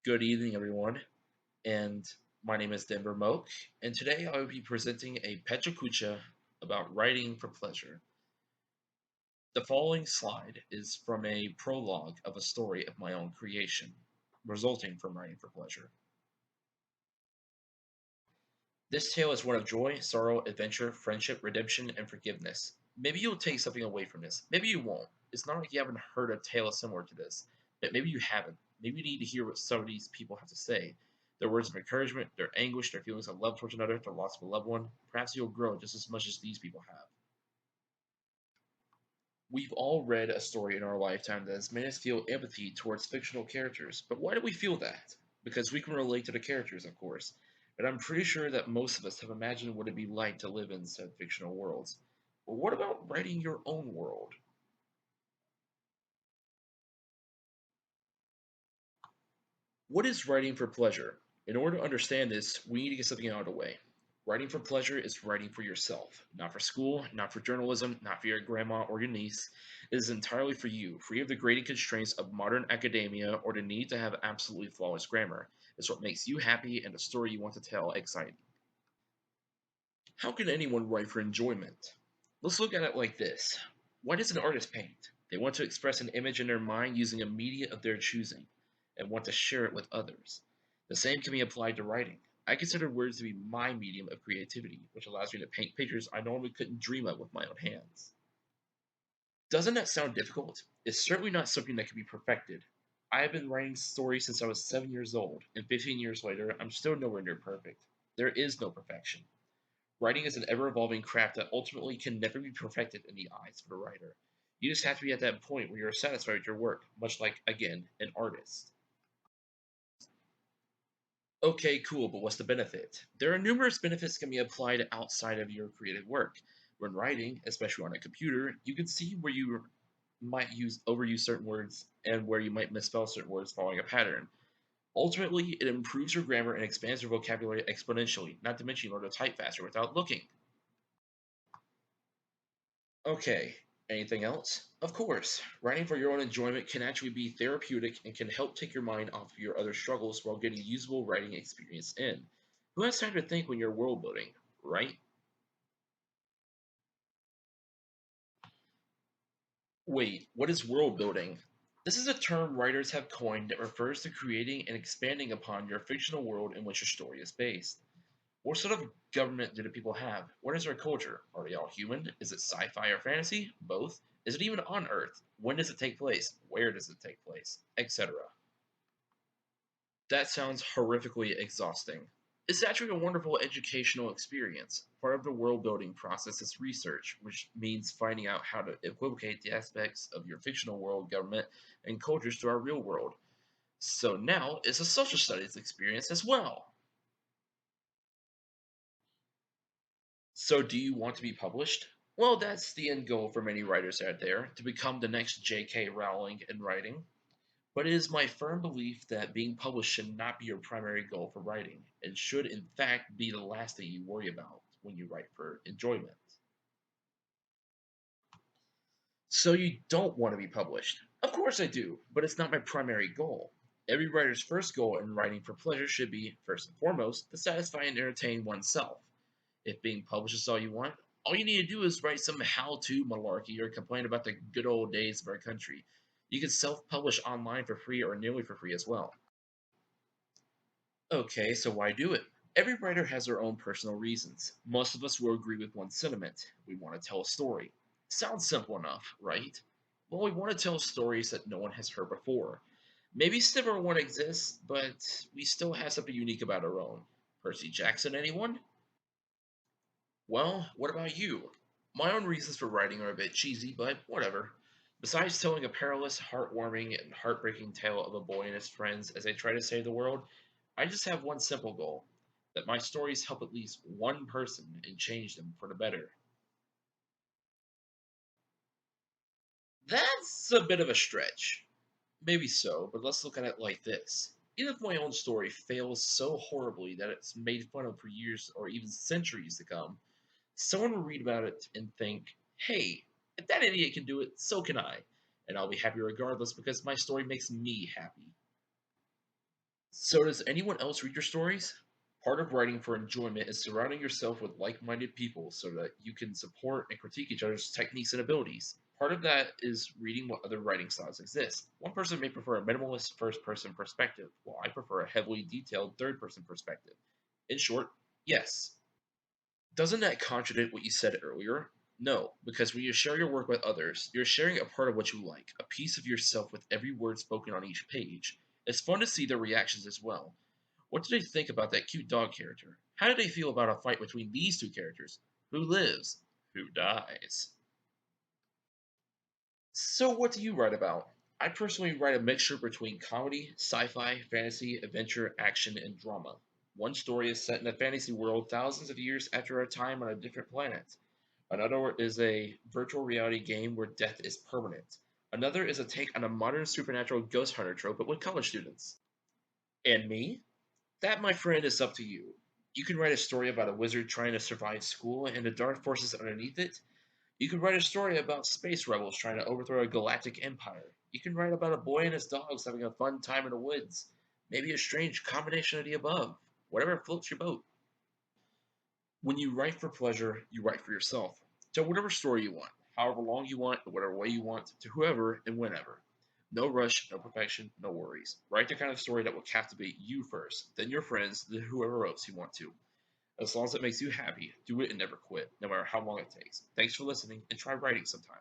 Good evening, everyone, and my name is Denver Moak, and today I will be presenting a Pecha Kucha about writing for pleasure. The following slide is from a prologue of a story of my own creation, resulting from writing for pleasure. This tale is one of joy, sorrow, adventure, friendship, redemption, and forgiveness. Maybe you'll take something away from this. Maybe you won't. It's not like you haven't heard a tale similar to this, but maybe you haven't. Maybe you need to hear what some of these people have to say. Their words of encouragement, their anguish, their feelings of love towards another, their loss of a loved one. Perhaps you'll grow just as much as these people have. We've all read a story in our lifetime that has made us feel empathy towards fictional characters. But why do we feel that? Because we can relate to the characters, of course. But I'm pretty sure that most of us have imagined what it'd be like to live in said fictional worlds. But what about writing your own world? What is writing for pleasure? In order to understand this, we need to get something out of the way. Writing for pleasure is writing for yourself, not for school, not for journalism, not for your grandma or your niece. It is entirely for you, free of the grading constraints of modern academia or the need to have absolutely flawless grammar. It's what makes you happy and the story you want to tell exciting. How can anyone write for enjoyment? Let's look at it like this. Why does an artist paint? They want to express an image in their mind using a media of their choosing and want to share it with others. The same can be applied to writing. I consider words to be my medium of creativity, which allows me to paint pictures I normally couldn't dream of with my own hands. Doesn't that sound difficult? It's certainly not something that can be perfected. I have been writing stories since I was 7 years old, and 15 years later, I'm still nowhere near perfect. There is no perfection. Writing is an ever evolving craft that ultimately can never be perfected in the eyes of a writer. You just have to be at that point where you're satisfied with your work, much like, again, an artist. Okay, cool, but what's the benefit? There are numerous benefits that can be applied outside of your creative work. When writing, especially on a computer, you can see where you might use overuse certain words and where you might misspell certain words following a pattern. Ultimately, it improves your grammar and expands your vocabulary exponentially, not to mention you learn to type faster without looking. Okay, anything else? Of course, writing for your own enjoyment can actually be therapeutic and can help take your mind off of your other struggles while getting usable writing experience in. Who has time to think when you're world building, right? Wait, what is world building? This is a term writers have coined that refers to creating and expanding upon your fictional world in which your story is based. What sort of government do the people have? What is their culture? Are they all human? Is it sci fi or fantasy? Both? Is it even on Earth? When does it take place? Where does it take place? Etc. That sounds horrifically exhausting. It's actually a wonderful educational experience. Part of the world building process is research, which means finding out how to equivocate the aspects of your fictional world, government, and cultures to our real world. So now it's a social studies experience as well. So, do you want to be published? Well, that's the end goal for many writers out there to become the next J.K. Rowling in writing. But it is my firm belief that being published should not be your primary goal for writing, and should, in fact, be the last thing you worry about when you write for enjoyment. So, you don't want to be published? Of course I do, but it's not my primary goal. Every writer's first goal in writing for pleasure should be, first and foremost, to satisfy and entertain oneself. If being published is all you want, all you need to do is write some how to malarkey or complain about the good old days of our country. You can self publish online for free or nearly for free as well. Okay, so why do it? Every writer has their own personal reasons. Most of us will agree with one sentiment. We want to tell a story. Sounds simple enough, right? Well, we want to tell stories that no one has heard before. Maybe similar one exists, but we still have something unique about our own. Percy Jackson, anyone? Well, what about you? My own reasons for writing are a bit cheesy, but whatever. Besides telling a perilous, heartwarming, and heartbreaking tale of a boy and his friends as they try to save the world, I just have one simple goal: that my stories help at least one person and change them for the better. That's a bit of a stretch. Maybe so, but let's look at it like this. Even if my own story fails so horribly that it's made fun of for years or even centuries to come, someone will read about it and think, hey, if that idiot can do it, so can I. And I'll be happy regardless because my story makes me happy. So, does anyone else read your stories? Part of writing for enjoyment is surrounding yourself with like minded people so that you can support and critique each other's techniques and abilities. Part of that is reading what other writing styles exist. One person may prefer a minimalist first person perspective, while I prefer a heavily detailed third person perspective. In short, yes. Doesn't that contradict what you said earlier? No, because when you share your work with others, you're sharing a part of what you like, a piece of yourself with every word spoken on each page. It's fun to see their reactions as well. What did they think about that cute dog character? How did they feel about a fight between these two characters? Who lives? Who dies? So, what do you write about? I personally write a mixture between comedy, sci fi, fantasy, adventure, action, and drama. One story is set in a fantasy world thousands of years after our time on a different planet. Another is a virtual reality game where death is permanent. Another is a take on a modern supernatural ghost hunter trope, but with college students. And me? That, my friend, is up to you. You can write a story about a wizard trying to survive school and the dark forces underneath it. You can write a story about space rebels trying to overthrow a galactic empire. You can write about a boy and his dogs having a fun time in the woods. Maybe a strange combination of the above. Whatever floats your boat. When you write for pleasure, you write for yourself. Tell whatever story you want, however long you want, in whatever way you want, to whoever and whenever. No rush, no perfection, no worries. Write the kind of story that will captivate you first, then your friends, then whoever else you want to. As long as it makes you happy, do it and never quit, no matter how long it takes. Thanks for listening, and try writing sometime.